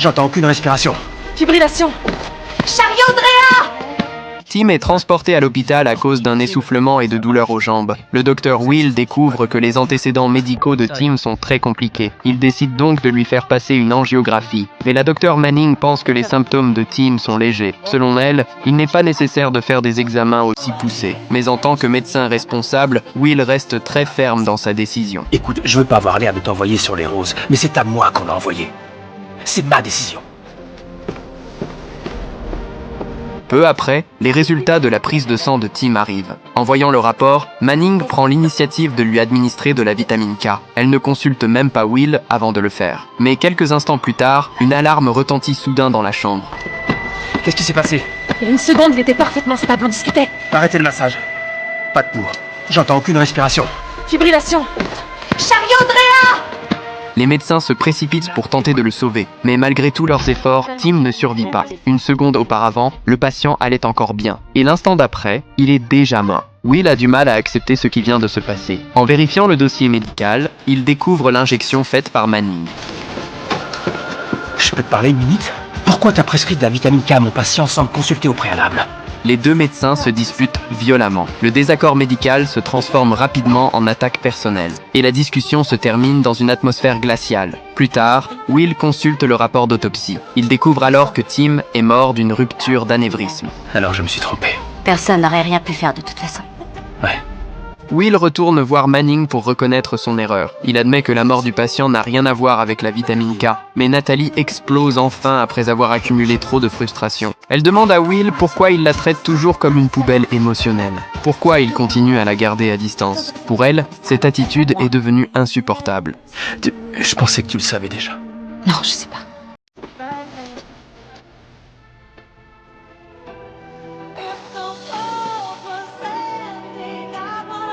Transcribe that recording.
J'entends aucune respiration. Fibrillation. Chariot Drea! Tim est transporté à l'hôpital à cause d'un essoufflement et de douleurs aux jambes. Le docteur Will découvre que les antécédents médicaux de Tim sont très compliqués. Il décide donc de lui faire passer une angiographie. Mais la docteure Manning pense que les symptômes de Tim sont légers. Selon elle, il n'est pas nécessaire de faire des examens aussi poussés. Mais en tant que médecin responsable, Will reste très ferme dans sa décision. Écoute, je veux pas avoir l'air de t'envoyer sur les roses, mais c'est à moi qu'on l'a envoyé. C'est ma décision. Peu après, les résultats de la prise de sang de Tim arrivent. En voyant le rapport, Manning prend l'initiative de lui administrer de la vitamine K. Elle ne consulte même pas Will avant de le faire. Mais quelques instants plus tard, une alarme retentit soudain dans la chambre. Qu'est-ce qui s'est passé? Il y a une seconde, il était parfaitement stable, on discutait. Arrêtez le massage. Pas de pouls. J'entends aucune respiration. Fibrillation. Chariot Drea! Les médecins se précipitent pour tenter de le sauver. Mais malgré tous leurs efforts, Tim ne survit pas. Une seconde auparavant, le patient allait encore bien. Et l'instant d'après, il est déjà mort. Will a du mal à accepter ce qui vient de se passer. En vérifiant le dossier médical, il découvre l'injection faite par Manning. Je peux te parler une minute? Pourquoi t'as prescrit de la vitamine K à mon patient sans me consulter au préalable? Les deux médecins se disputent violemment. Le désaccord médical se transforme rapidement en attaque personnelle. Et la discussion se termine dans une atmosphère glaciale. Plus tard, Will consulte le rapport d'autopsie. Il découvre alors que Tim est mort d'une rupture d'anévrisme. Alors je me suis trompé. Personne n'aurait rien pu faire de toute façon. Ouais. Will retourne voir Manning pour reconnaître son erreur. Il admet que la mort du patient n'a rien à voir avec la vitamine K. Mais Natalie explose enfin après avoir accumulé trop de frustration. Elle demande à Will pourquoi il la traite toujours comme une poubelle émotionnelle. Pourquoi il continue à la garder à distance. Pour elle, cette attitude est devenue insupportable. Je pensais que tu le savais déjà. Non, je sais pas.